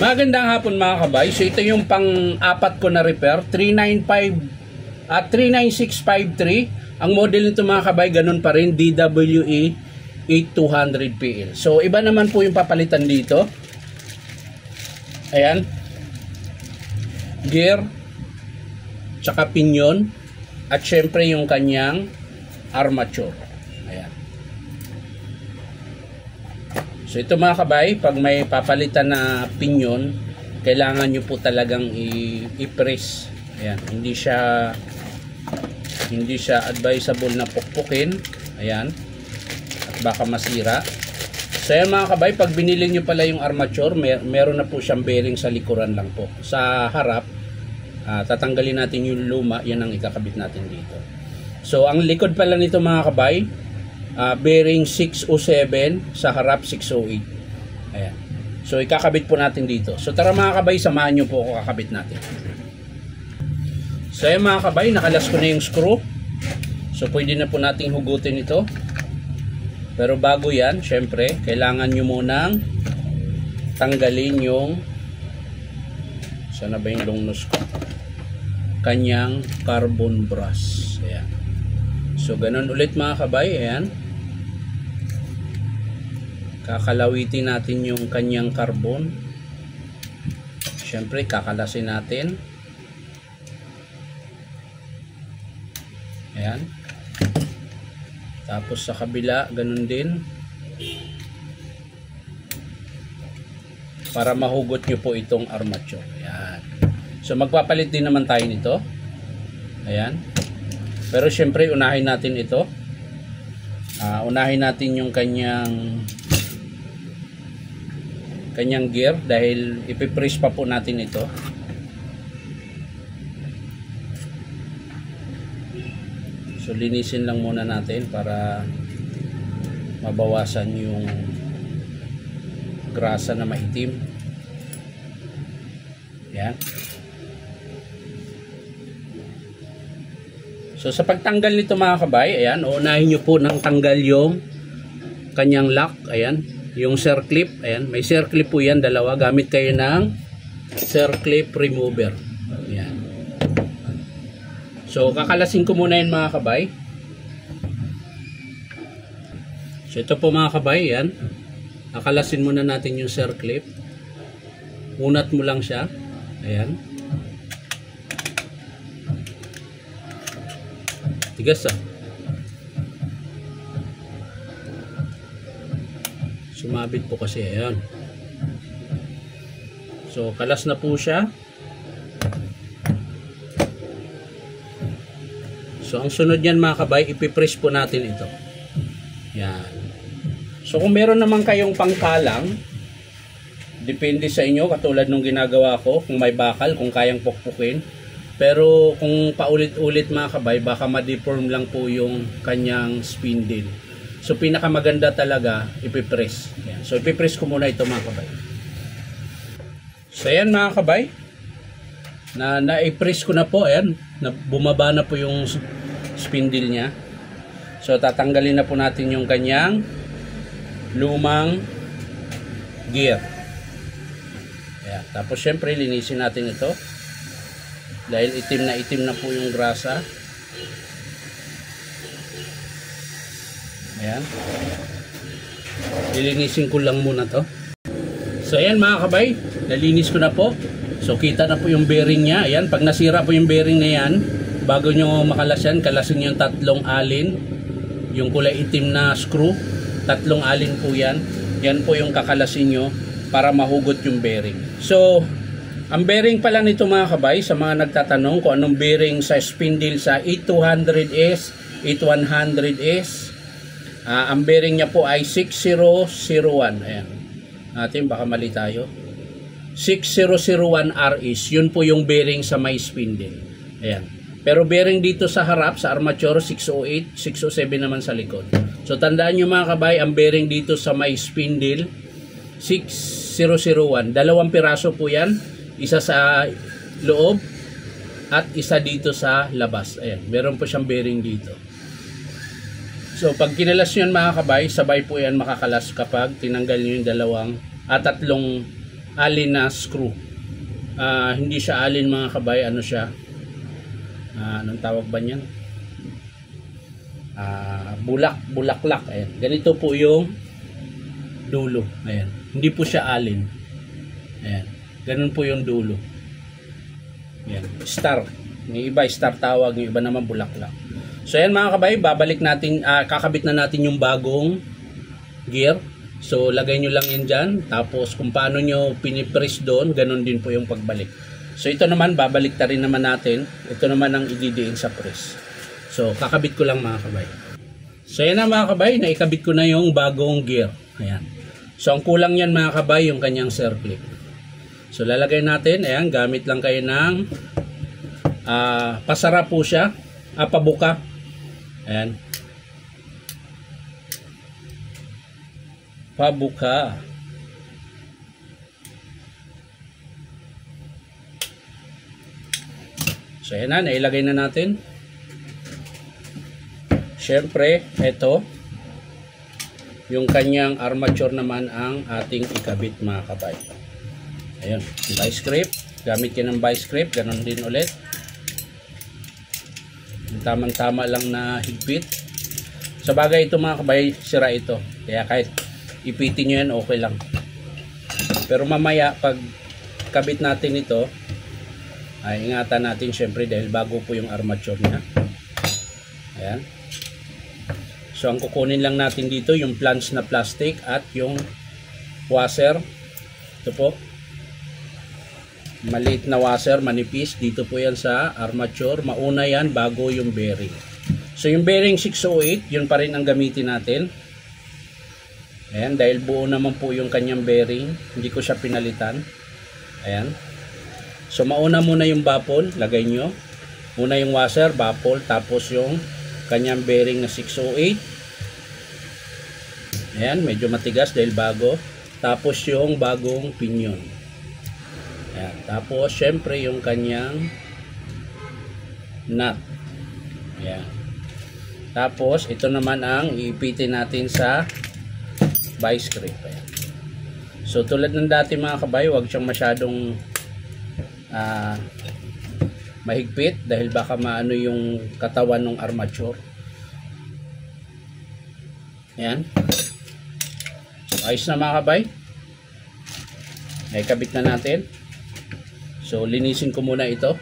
Magandang hapon mga kabay. So ito yung pang-apat ko na repair, 39653. Ang model nito mga kabay, ganun pa rin, DWE 8200PL. So iba naman po yung papalitan dito. Ayan. Gear, tsaka pinion, at syempre yung kanyang armature. Ayan. So ito mga kabay, pag may papalitan na pinion, kailangan nyo po talagang i-press. Ayan, hindi siya advisable na pukpukin. Ayan. At baka masira. So ayan mga kabay, pag binili nyo pala yung armature, meron na po siyang bearing sa likuran lang po. Sa harap, tatanggalin natin yung luma, yan ang ikakabit natin dito. So ang likod pala nito mga kabay, bearing 607, sa harap 608. Ayan. So ikakabit po natin dito. So tara mga kabay, samahan nyo po ako kakabit natin. So ayan mga kabay, nakalas ko na yung screw. So pwede na po nating hugutin ito. Pero bago yan, syempre kailangan nyo munang tanggalin yung, sana ba yung long nose ko, kanyang carbon brass. Ayan. So ganun ulit mga kabay. Ayan. Kakalawitin natin yung kanyang carbon. Siyempre kakalasin natin. Ayan. Tapos sa kabila ganun din, para mahugot nyo po itong armature. Ayan. So magpapalit din naman tayo nito. Ayan. Pero syempre unahin natin ito. Unahin natin yung kanyang gear dahil ipipress pa po natin ito. So linisin lang muna natin para mabawasan yung grasa na maitim. Yan. So sa pagtanggal nito mga kabay, ayan, unahin nyo po ng tanggal yung kanyang lock. Ayan, yung circlip. Ayan, may circlip po yan, dalawa. Gamit kayo ng circlip remover. Ayan. So kakalasin ko muna yan mga kabay. So ito po mga kabay, ayan. Kakalasin muna natin yung circlip. Unat mo lang siya. Ayan. Tigas ah. Sumabit po kasi. Ayan. So kalas na po siya. So ang sunod niyan mga kabay, ipipress po natin ito. Yan. So kung meron naman kayong pangkalang, depende sa inyo, katulad nung ginagawa ko, kung may bakal, kung kayang pukpukin. Pero kung paulit-ulit mga kabay, baka ma-deform lang po yung kanyang spindle. So pinakamaganda talaga, ipipress. Yan. So ipipress ko muna ito mga kabay. So ayan mga kabay, na-press ko na po. Ayan, bumaba na po yung spindle niya. So tatanggalin na po natin yung kanyang lumang gear. Ayan. Tapos syempre linisin natin ito dahil itim na po yung grasa. Ayan. Lilinisin ko lang muna to. So ayan mga kabay, nalinis ko na po. So kita na po yung bearing niya. Ayan, pag nasira po yung bearing na yan, bago nyo makalas yan, kalasin nyo yung tatlong alin, yung kulay itim na screw. Tatlong alin po yan. Yan po yung kakalasin nyo para mahugot yung bearing. So ang bearing pala nito mga kabay, sa mga nagtatanong kung anong bearing sa spindle sa 8200S, 8100S, ang bearing niya po ay 6001. Ayan. Natin, baka mali tayo. 6001RS, yun po yung bearing sa may spindle. Ayan. Pero bearing dito sa harap, sa armature, 608, 607 naman sa likod. So tandaan nyo mga kabay, ang bearing dito sa may spindle, 6001. Dalawang piraso po yan. Isa sa loob at isa dito sa labas. Ayan, meron po siyang bearing dito. So pag kinalas nyo yan mga kabay, sabay po yan makakalas kapag tinanggal nyo yung tatlong alin na screw. Hindi siya alin mga kabay, ano siya, anong tawag ba niyan? Bulaklak. Ayan. Ganito po yung dulo. Ayan. Hindi po siya alin. Ayan. Ganun po yung dulo. Ayan. Star. Yung iba star tawag, yung iba naman bulaklak. So ayan mga kabay, babalik natin, kakabit na natin yung bagong gear. So lagay nyo lang yan dyan. Tapos kung paano nyo pinipress doon, ganun din po yung pagbalik. So ito naman, babalik ta rin naman natin. Ito naman ang ididiin sa press. So kakabit ko lang mga kabay. So ayan na mga kabay, naikabit ko na yung bagong gear. Ayan. So ang kulang yan mga kabay, yung kanyang circlip. So lalagay natin, ayan, gamit lang kayo ng pasara po siya, pabuka. Ayan. Pabuka. So ayan na, nailagay na natin. Siyempre, ito yung kanyang armature naman ang ating ikabit mga kabay. Ayun, vice grip. Gamit yan ng vice grip, ganun din ulit. Tamang-tama lang na higpit. Sa bagay ito mga kabay, sira ito. Kaya kahit ipitin nyo yan, okay lang. Pero mamaya, pag kabit natin ito, ay ingatan natin syempre dahil bago po yung armature niya. Ayan. So ang kukunin lang natin dito yung flange na plastic at yung washer. Ito po. Maliit na washer, manipis. Dito po yan sa armature. Mauna yan bago yung bearing. So yung bearing 608, yun pa rin ang gamitin natin. Ayan, dahil buo naman po yung kanyang bearing. Hindi ko siya pinalitan. Ayan. So mauna muna yung baffle, lagay nyo. Una yung washer, baffle, tapos yung kanyang bearing na 608. Ayan, medyo matigas dahil bago. Tapos yung bagong pinion. Ayan, tapos syempre yung kanyang nut. Ayan. Tapos ito naman ang iipitin natin sa vice grip. Ayan. So tulad ng dati mga kabay, huwag siyang masyadong mahigpit dahil baka maano yung katawan ng armature. Ayan. So ayos na mga kabay. Naikabit na natin. So linisin ko muna ito.